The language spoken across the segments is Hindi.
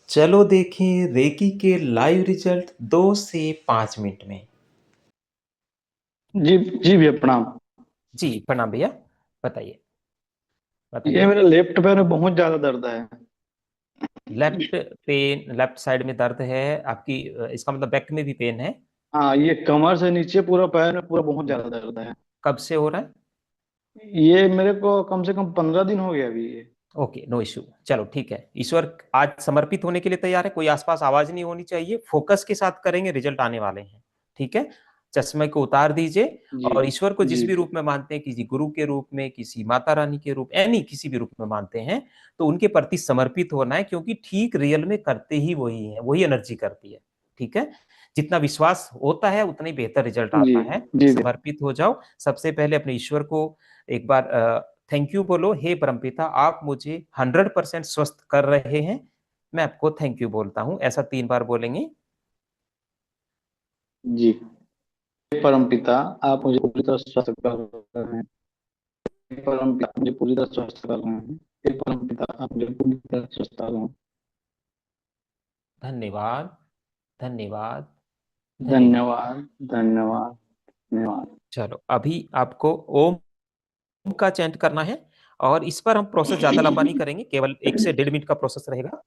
चलो देखें रेकी के लाइव रिजल्ट 2 से 5 मिनट में। जी। जी भैया प्रणाम। जी प्रणाम भैया। बताइए ये बताइए। मेरे लेफ्ट पैर में बहुत ज्यादा दर्द है। लेफ्ट पेन, लेफ्ट साइड में दर्द है आपकी, इसका मतलब बैक में भी पेन है। हाँ, ये कमर से नीचे पूरा पैर में पूरा बहुत ज्यादा दर्द है। कब से हो रहा है? ये मेरे को कम से कम 15 दिन हो गया अभी ये। Okay, no issue. चलो ठीक है, ईश्वर आज समर्पित होने के लिए तैयार है, कोई आसपास आवाज नहीं होनी चाहिए, फोकस के साथ करेंगे, रिजल्ट आने वाले हैं। ठीक है, चश्मे को उतार दीजिए। जी। और ईश्वर को जिस जी भी रूप में मानते हैं, किसी गुरु के रूप में, किसी माता रानी के रूप, एनी किसी भी रूप में मानते हैं, तो उनके प्रति समर्पित होना है, क्योंकि ठीक रियल में करते ही वही है, वही एनर्जी करती है। ठीक है, जितना विश्वास होता है उतना ही बेहतर रिजल्ट जी। आता है। जी भैया। समर्पित हो जाओ। सबसे पहले अपने ईश्वर को एक बार थैंक यू बोलो। हे परमपिता, आप मुझे 100% स्वस्थ कर रहे हैं, मैं आपको थैंक यू बोलता हूं। ऐसा 3 बार बोलेंगे। जी। परम पिता, आप मुझे पूरी तरह स्वस्थ कर रहे हैं। हे परम पिता, आप मुझे पूरी तरह स्वस्थ कर रहे हैं। हे परम पिता, आप मुझे पूरी तरह स्वस्थ कर रहे हैं। धन्यवाद, धन्यवाद, धन्यवाद। धन्यवाद। धन्यवाद। धन्यवाद। चलो अभी आपको ओम का चैंट करना है। और इस पर हम प्रोसेस ज्यादा लंबा नहीं करेंगे, केवल 1 से 1.5 मिनट का प्रोसेस रहेगा।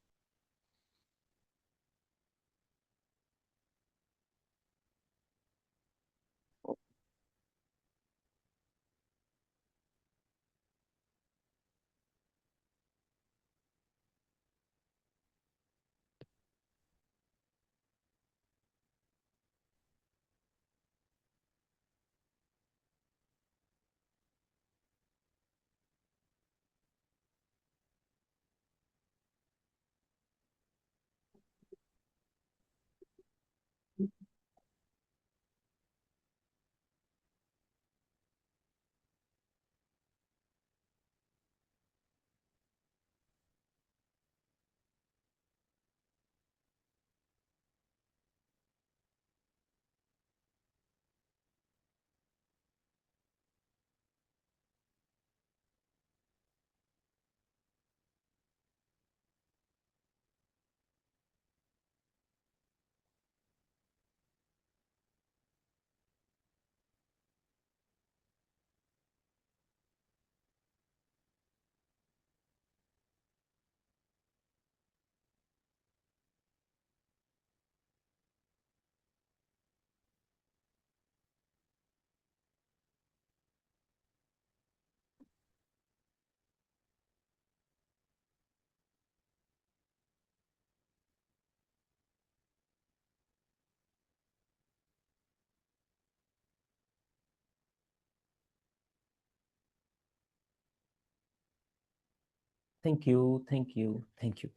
Thank you, thank you, thank you.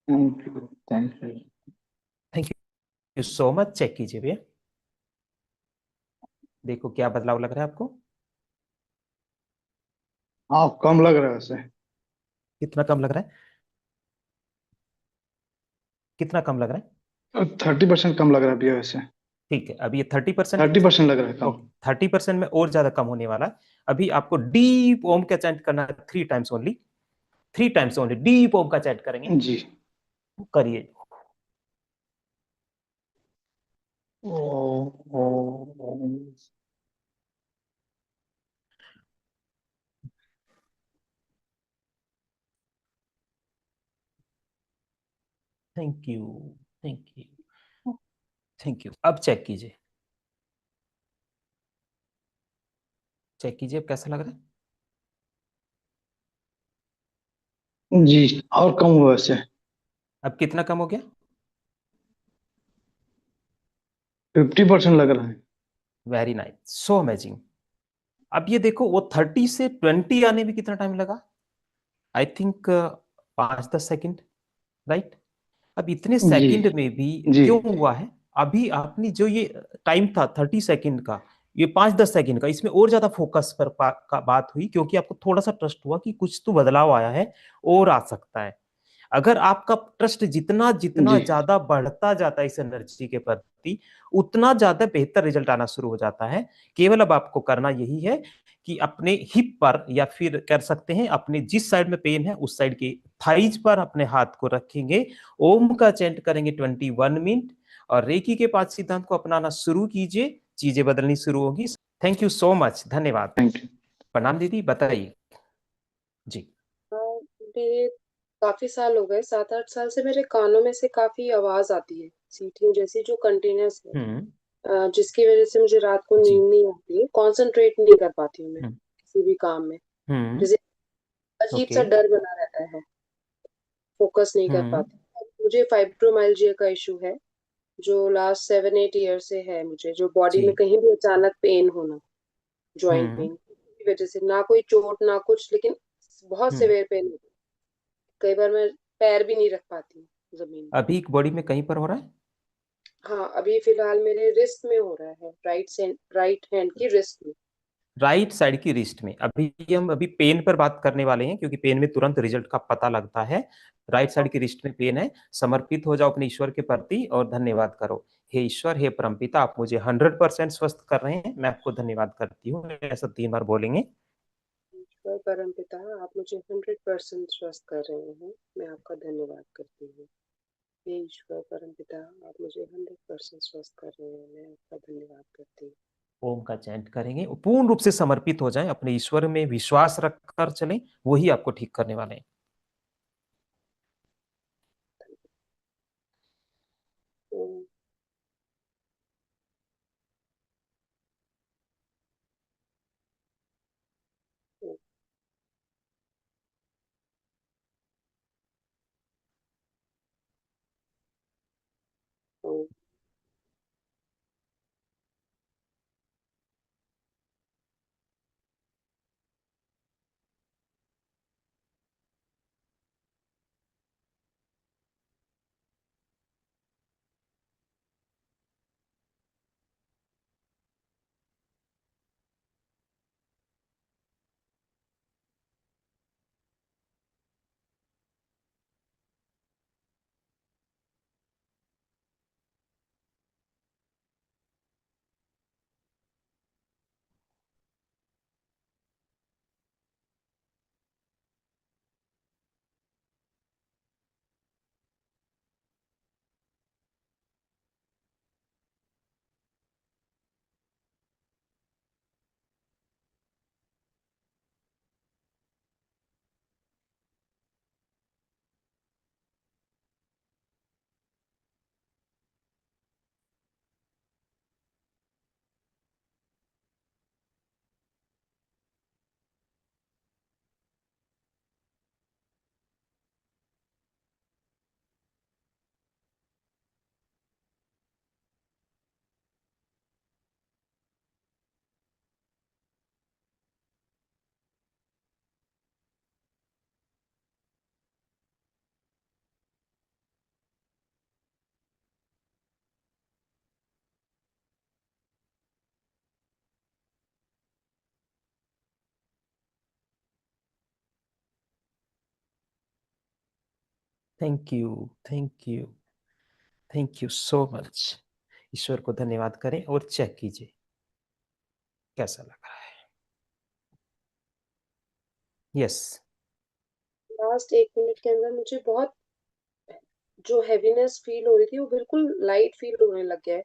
Thank you. Thank you. Thank you so much. Check कीजिए भैया, देखो क्या बदलाव लग रहा है आपको। हाँ, कम लग रहा है वैसे। कितना कम लग रहा है? कितना कम लग रहा है? 30% कम लग रहा है भैया वैसे। ठीक है, अभी ये 30% है। 30% लग रहा है कम। ओके, 30% में और ज्यादा कम होने वाला है। अभी आपको डीप ओम का चैंट करना है, 3 times only. 3 times only deep Om का चैंट करेंगे। जी। करिए। ओ, ओ, ओ। Thank you, thank you, thank you. अब चेक कीजिए, चेक कीजिए अब कैसा लग रहा है। जी, और कम हुआ वैसे। अब कितना कम हो गया? 50% लग रहा है। Very nice, so amazing. अब ये देखो, वो 30 से 20 आने में कितना टाइम लगा? I think 5-10 second, right? अब इतने जी। सेकंड में भी जी। क्यों हुआ है? अभी आपने जो ये टाइम था 30 सेकंड का, ये 5-10 सेकंड का, इसमें और ज्यादा फोकस पर का बात हुई, क्योंकि आपको थोड़ा सा ट्रस्ट हुआ कि कुछ तो बदलाव आया है और आ सकता है। अगर आपका ट्रस्ट जितना जितना जी। ज्यादा बढ़ता जाता है इस एनर्जी के प्रति, उतना ज्यादा बेहतर रिजल्ट आना शुरू हो जाता है। केवल अब आपको करना यही है कि अपने हिप पर या फिर कर सकते हैं अपने जिस साइड में पेन है उस साइड की थाइज पर अपने हाथ को रखेंगे, ओम का चैंट करेंगे 21 मिनट और रेकी के 5 सिद्धांत को अपनाना शुरू कीजिए, चीजें बदलनी शुरू होगी। थैंक यू सो मच, धन्यवाद। Thank you. प्रणाम दीदी, बताइए जी। मेरे काफी साल हो गए, 7-8 साल से मेरे कानों में से काफी आवाज आती है, सीटिंग जैसी, जो कंटिन्यूस है, जिसकी वजह से मुझे रात को जी। नींद नहीं आती है, कंसंट्रेट नहीं कर पाती हूँ मैं किसी भी काम में। जैसे अजीब ओके। सा डर बना रहता है, फोकस नहीं कर पाती। मुझे फाइब्रोमाइल्जिया का इशू है, जो लास्ट 7-8 ईयर से है मुझे, जो बॉडी जी। में कहीं भी अचानक पेन होना, जॉइंट हम्म पेन की वजह से, ना कोई चोट ना कुछ, लेकिन बहुत हम्म सिवियर पेन। कई बार मैं पैर भी नहीं रख पाती हूँ जमीन पे। अभी बॉडी में कहीं पर हो रहा है? हाँ, अभी फिलहाल मेरे रिस्ट में हो रहा है, राइट हैंड की रिस्ट में। राइट साइड की रिस्ट में। अभी पेन पर बात करने वाले हैं क्योंकि पेन में तुरंत रिजल्ट का पता लगता है। राइट साइड की रिस्ट में पेन है। समर्पित हो जाओ अपने ईश्वर के प्रति और धन्यवाद करो। हे ईश्वर, हे परमपिता, आप मुझे 100% स्वस्थ कर रहे हैं, मैं आपको धन्यवाद करती हूँ। ऐसा 3 बार बोलेंगे। ईश्वर परमपिता, आप मुझे 100% स्वस्थ कर रहे हैं, मैं आपका धन्यवाद करती हूँ। हे ईश्वर परमपिता, आप मुझे 100% स्वस्थ कर रहे हैं, मैं आपका धन्यवाद करती हूँ। ओम का चैंट करेंगे, पूर्ण रूप से समर्पित हो जाएं, अपने ईश्वर में विश्वास रखकर चलें, वही आपको ठीक करने वाले हैं। Om. Om. Om. Thank you, thank you, thank you so much. ईश्वर को धन्यवाद करें और चेक कीजिए कैसा लग रहा है। यस। लास्ट 1 मिनट के अंदर मुझे बहुत, जो हैवीनेस फील हो रही थी वो बिल्कुल लाइट फील होने लग गया है,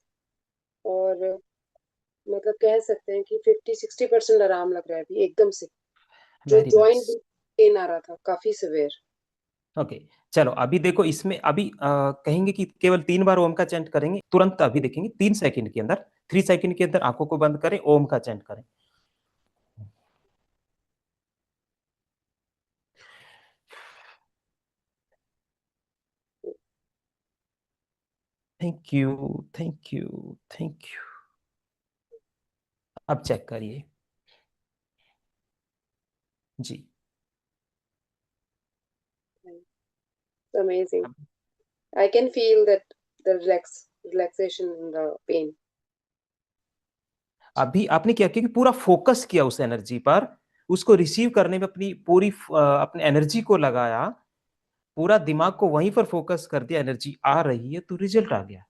और मतलब कह सकते हैं कि 50-60% आराम लग रहा है अभी एकदम से। जो वेरी जॉइंट नाइस। पेन आ रहा था काफी सिवियर। ओके, चलो अभी देखो इसमें अभी कहेंगे कि केवल 3 बार ओम का चैंट करेंगे, तुरंत अभी देखेंगे 3 सेकंड के अंदर, 3 सेकंड के अंदर आंखों को बंद करें, ओम का चैंट करें। Thank you, thank you, thank you. अब चेक करिए जी। Amazing. I can feel that the relaxation in the pain. अभी आपने क्या किया कि पूरा फोकस किया उस एनर्जी पर, उसको रिसीव करने में अपनी पूरी अपनी एनर्जी को लगाया, पूरा दिमाग को वहीं पर फोकस कर दिया, एनर्जी आ रही है तो रिजल्ट आ गया।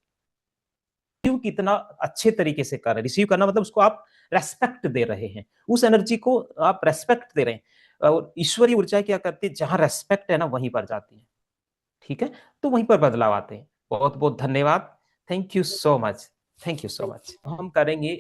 रिसीव कितना अच्छे तरीके से कर रहे हैं। रिसीव करना मतलब उसको आप रेस्पेक्ट दे रहे हैं, उस एनर्जी को आप रेस्पेक्ट दे रहे हैं। और ईश्वरीय ऊर्जा क्या करती है, जहां रेस्पेक्ट है ना वहीं पर जाती है, ठीक है, तो वहीं पर बदलाव आते हैं। बहुत बहुत धन्यवाद, thank you so much, thank you so much. हम करेंगे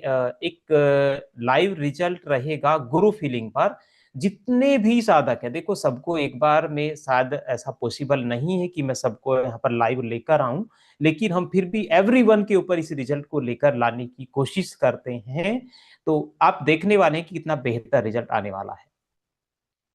एक लाइव रिजल्ट रहेगा गुरु फीलिंग पर। जितने भी साधक हैं, देखो सबको एक बार में शायद ऐसा पॉसिबल नहीं है कि मैं सबको यहाँ पर लाइव लेकर आऊं, लेकिन हम फिर भी एवरीवन के ऊपर इस रिजल्ट को लेकर लाने की कोशिश करते हैं। तो आप देखने वाले हैं कि कितना बेहतर रिजल्ट आने वाला है।